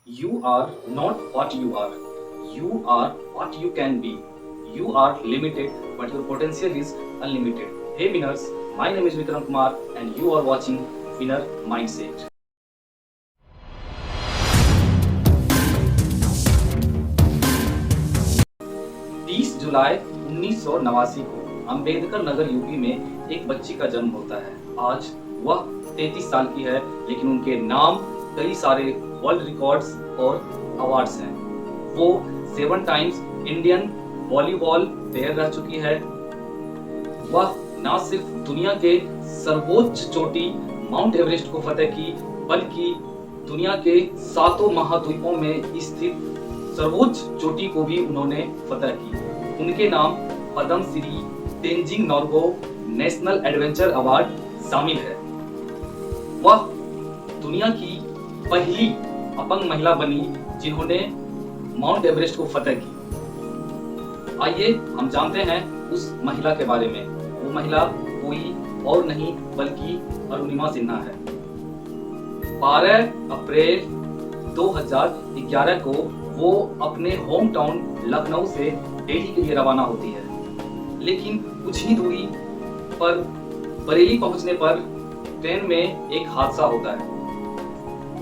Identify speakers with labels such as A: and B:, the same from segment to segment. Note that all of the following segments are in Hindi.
A: You are not what you are. You are what you can be. You are limited, but your potential is unlimited. Hey winners, my name is Vikram Kumar and you are watching Winner Mindset. 30 जुलाई 1989 को अंबेडकर नगर यूपी में एक बच्ची का जन्म होता है। आज वह 33 साल की है, लेकिन उनके नाम कई सारे वर्ल्ड रिकॉर्ड्स और अवार्ड्स हैं। वो 7 टाइम्स इंडियन वॉलीबॉल प्लेयर रह चुकी है। वह न सिर्फ दुनिया के सर्वोच्च चोटी माउंट एवरेस्ट को फतेह की, बल्कि दुनिया के 7 महाद्वीपों में स्थित सर्वोच्च चोटी को भी उन्होंने फतेह की। उनके नाम Padma Shri Tenzing Norgay national adventure award शामिल है। वह दुनिया की पहली अपंग महिला बनी जिन्होंने माउंट एवरेस्ट को फतेह की। आइए हम जानते हैं उस महिला के बारे में। वो महिला कोई और नहीं बल्कि अरुणिमा सिन्हा है। 12 अप्रैल 2011 को वो अपने होम टाउन लखनऊ से दिल्ली के लिए रवाना होती है, लेकिन कुछ ही दूरी पर बरेली पहुंचने पर ट्रेन में एक हादसा होता है।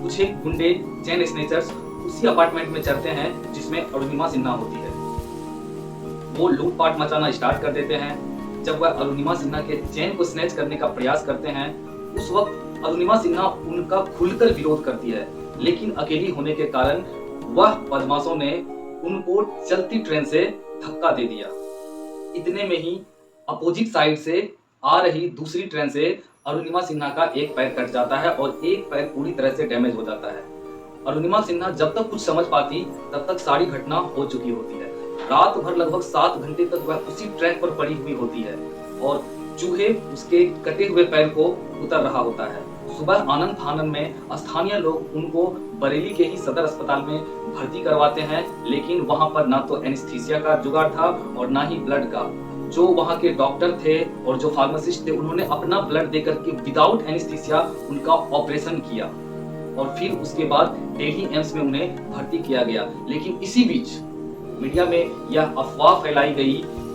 A: कुछ एक गुंडे चेन स्नेचर्स उसी अपार्टमेंट में चढ़ते हैं जिसमें अरुणिमा सिन्हा होती है। वो लूटपाट मचाना स्टार्ट कर देते हैं। जब वह अरुणिमा सिन्हा के चेन को स्नैच करने का प्रयास करते हैं, उस वक्त अरुणिमा सिन्हा उनका खुलकर विरोध करती है, लेकिन अकेली होने के कारण वह बदमाशों ने उनको चलती ट्रेन से धक्का दे दिया। इतने में ही अपोजिट साइड से आ रही दूसरी ट्रेन से अरुणिमा सिन्हा का एक पैर कट जाता है और एक पैर पूरी तरह से डैमेज हो जाता है। अरुणिमा सिन्हा जब तक कुछ समझ पाती तब तक सारी घटना हो चुकी होती है। रात भर लगभग 7 घंटे तक वह उसी ट्रैक पर पड़ी हुई होती है और चूहे उसके कटे हुए पैर को उतर रहा होता है। सुबह आनंद फानन में स्थानीय लोग उनको बरेली के ही सदर अस्पताल में भर्ती करवाते हैं, लेकिन वहां पर ना तो एनेस्थीसिया का जुगाड़ था और ना ही ब्लड का। जो वहां के डॉक्टर थे और जो फार्मासिस्ट थे, उन्होंने अपना ब्लड देकर के विदाउट एनेस्थीसिया उनका ऑपरेशन किया और फिर उसके बाद दिल्ली एम्स में उन्हें भर्ती किया गया। लेकिन इसी बीच मीडिया में यह अफवाह फैलाई गई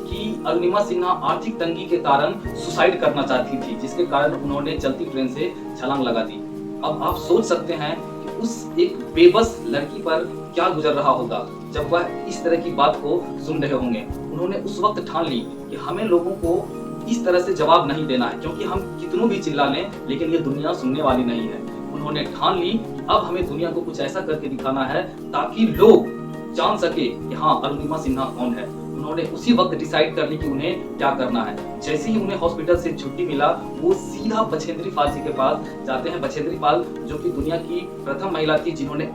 A: कि अरुणिमा सिन्हा आर्थिक तंगी के कारण सुसाइड करना चाहती थी, जिसके कारण उन्होंने चलती ट्रेन से छलांग लगा दी। अब आप सोच सकते हैं कि उस एक बेबस लड़की पर क्या गुजर रहा होगा जब वह इस तरह की बात को सुन रहे होंगे। उन्होंने उस वक्त ठान ली कि हमें लोगों को इस तरह से जवाब नहीं देना है, क्योंकि हम कितनों भी चिल्ला लें लेकिन ये दुनिया सुनने वाली नहीं है। उन्होंने ठान ली कि अब हमें दुनिया को कुछ ऐसा करके दिखाना है ताकि लोग जान सके कि हाँ, अरुणिमा सिन्हा कौन है। उन्होंने उसी वक्त डिसाइड कर ली कि उन्हें क्या करना है। जैसे ही उन्हें हॉस्पिटल से छुट्टी मिला, वो सीधा बछेंद्री पाल जी के पास जाते हैं। बछेंद्री पाल जो कि दुनिया की प्रथम महिला थी जिन्होंने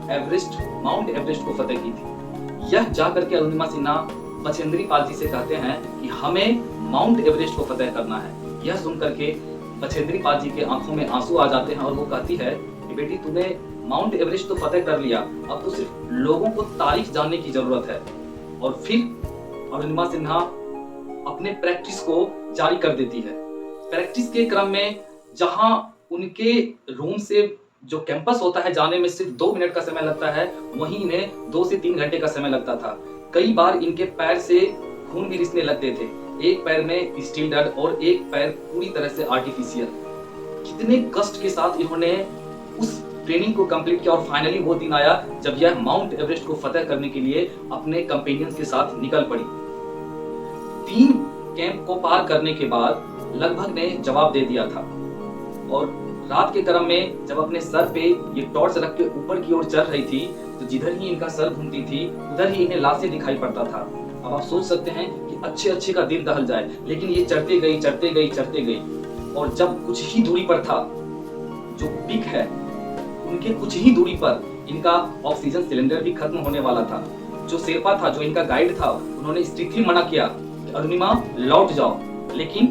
A: माउंट एवरेस्ट को फतेह की थी। यह जाकर के अरुणिमा सिन्हा बछेंद्री पाल जी से कहते हैं कि हमें माउंट एवरेस्ट को फतेह करना है। यह सुनकर के बछेंद्री पाल जी के आंखों में आंसू आ जाते हैं और वो कहती है कि बेटी, तूने माउंट एवरेस्ट तो फतेह कर लिया, अब तो सिर्फ लोगों को तारीख जानने की जरूरत है। और फिर अरुणिमा सिन्हा अपने प्रैक्टिस को जारी कर देती है। प्रैक्टिस के क्रम में जहां उनके रूम से जो कैंपस होता है जाने में सिर्फ 2 मिनट का समय लगता है, वहीं इन्हें 2 से 3 घंटे का समय लगता था। कई बार इनके पैर से खून भी रिसने लगते थे। एक पैर में स्टील डड और एक पैर पूरी तरह से आर्टिफिशियल। कितने कष्ट के साथ इन्होंने उस ट्रेनिंग को कंप्लीट किया और फाइनली वो दिन आया जब यह माउंट एवरेस्ट को फतेह करने के लिए अपने कंपेनियंस के साथ निकल पड़ी। 3 कैंप को पार करने के बाद लगभग ने जवाब दे दिया था और रात के क्रम में जब अपने सर पे ये टॉर्च रख के ऊपर की ओर चढ़ रही थी, तो जिधर ही इनका सर घूमती थी उधर ही इन्हें लाशें दिखाई पड़ता था। अब आप सोच सकते हैं कि अच्छे का दिल दहल जाए, लेकिन ये चढ़ते गई और जब कुछ ही दूरी पर था, जो पिक है उनके कुछ ही दूरी पर इनका ऑक्सीजन सिलेंडर भी खत्म होने वाला था। जो शेरपा था, जो इनका गाइड था, उन्होंने स्ट्रिक्टली मना किया कि अरुणिमा लौट जाओ, लेकिन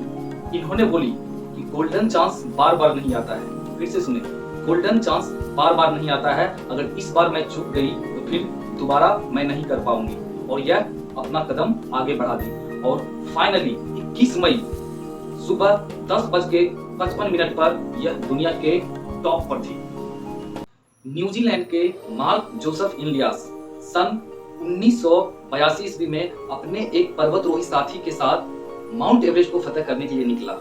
A: इन्होंने बोली कि गोल्डन चांस बार बार नहीं आता है। फिर से सुने, गोल्डन चांस बार बार नहीं आता है, अगर इस बार मैं चूक गई तो फिर दोबारा मैं नहीं कर पाऊंगी। और यह अपना कदम आगे बढ़ा दी और फाइनली 21 मई सुबह 10:55 पर यह दुनिया के टॉप पर थी। न्यूजीलैंड के मार्क जोसेफ इलियास सन 1982 ईस्वी में अपने एक पर्वतरोही साथी के साथ माउंट एवरेस्ट को फतह करने के लिए निकला,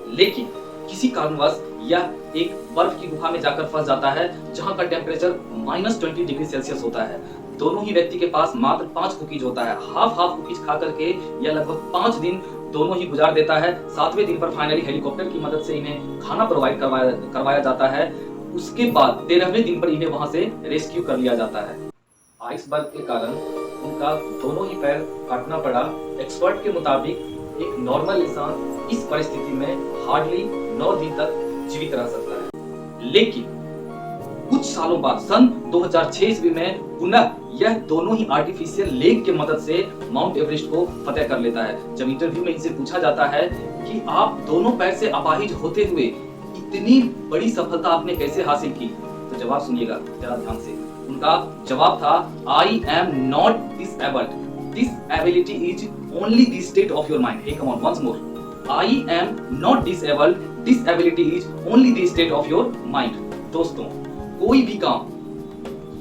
A: लेकिन किसी कारणवश यह एक बर्फ की गुफा में जाकर फंस जाता है जहां का टेम्परेचर -20 डिग्री सेल्सियस होता है। दोनों ही व्यक्ति के पास मात्र 5 कुकीज होता है। हाफ कुकीज खा करके यह लगभग 5 दिन दोनों ही गुजार देता है। 7वें दिन पर फाइनली हेलीकॉप्टर की मदद से इन्हें खाना प्रोवाइड करवाया जाता है। उसके बाद 13वें दिन पर इन्हें वहां से रेस्क्यू कर लिया जाता है। आइसबर्ग के कारण उनका दोनों ही पैर काटना पड़ा। एक्सपर्ट के मुताबिक एक नॉर्मल इंसान इस परिस्थिति में हार्डली 9 दिन तक जीवित रह सकता है, लेकिन कुछ सालों बाद सन 2006 ईस्वी में पुनः यह दोनों ही आर्टिफिशियल लेग के मदद से माउंट एवरेस्ट को फतह कर लेता है। जब इंटरव्यू में इनसे पूछा जाता है कि आप दोनों पैर से अपाहिज होते हुए इतनी बड़ी सफलता आपने कैसे हासिल की, तो जवाब सुनिएगा जरा ध्यान से। उनका जवाब था, I am not disabled, disability is only the state of your mind. Hey come on once more, I am not disabled, disability is only the state of your mind. दोस्तों, कोई भी काम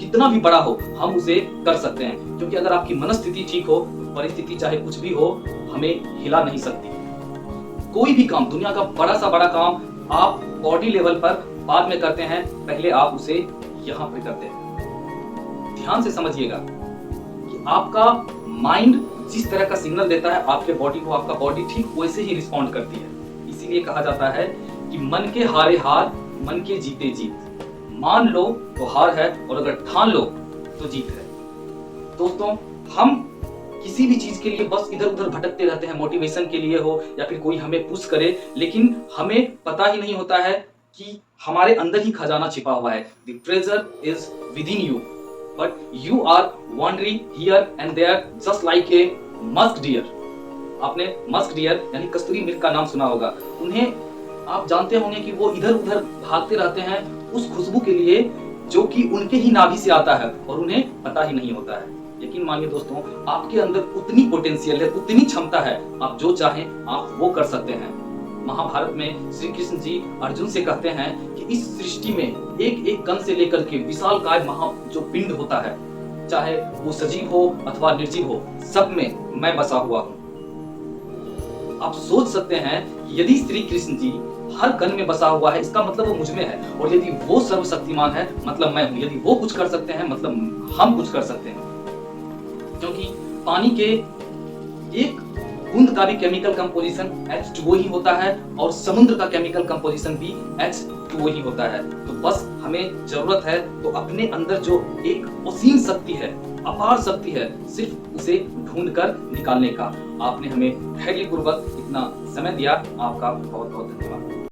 A: कितना भी बड़ा हो हम उसे कर सकते हैं, क्योंकि अगर आपकी मनस्थिति ठीक हो, परिस्थिति चाहे कुछ भी हो, हमें हिला नहीं सकती। कोई भी काम, दुनिया का बड़ा सा बड़ा काम आप बॉडी लेवल पर बाद में करते हैं, पहले आप उसे यहां पर करते हैं। ध्यान से समझिएगा कि आपका माइंड जिस तरह का सिग्नल देता है आपके बॉडी को, आपका बॉडी ठीक वैसे ही रिस्पॉन्ड करती है। इसीलिए कहा जाता है कि मन के हारे हार, मन के जीते जीत। मान लो तो हार है, और अगर ठान लो तो जीत है। दोस्तों, हम किसी भी चीज के लिए बस इधर उधर भटकते रहते हैं, मोटिवेशन के लिए हो या फिर कोई हमें पुश करे, लेकिन हमें पता ही नहीं होता है कि हमारे अंदर ही खजाना छिपा हुआ है। The treasure is within you, but you are wandering here and there just like a musk deer. आपने मस्क डियर यानी कस्तूरी मृग का नाम सुना होगा। उन्हें आप जानते होंगे कि वो इधर उधर भागते रहते हैं उस खुशबू के लिए जो कि उनके ही नाभि से आता है, और उन्हें पता ही नहीं होता है। लेकिन मानिए दोस्तों, आपके अंदर उतनी पोटेंशियल है, उतनी क्षमता है, आप जो चाहें आप वो कर सकते हैं। महाभारत में श्री कृष्ण जी अर्जुन से कहते हैं कि इस सृष्टि में एक एक कण से लेकर के विशालकाय महा जो पिंड होता है, चाहे वो सजीव हो अथवा निर्जीव हो, सब में मैं बसा हुआ हूँ। आप सोच सकते हैं यदि श्री कृष्ण जी हर कण में बसा हुआ है, इसका मतलब वो मुझ में है, और यदि वो सर्वशक्तिमान है मतलब मैं हूं। यदि वो कुछ कर सकते हैं मतलब हम कुछ कर सकते हैं, क्योंकि पानी के एक बूंद का भी केमिकल कंपोजिशन H2O ही होता है, और समुद्र का केमिकल कंपोजिशन भी H2O ही होता है। तो बस हमें जरूरत है तो अपने अंदर जो एक असीम शक्ति है, अपार शक्ति है, सिर्फ उसे ढूंढकर निकालने का। आपने हमें धैर्यपूर्वक इतना समय दिया, आपका बहुत बहुत धन्यवाद।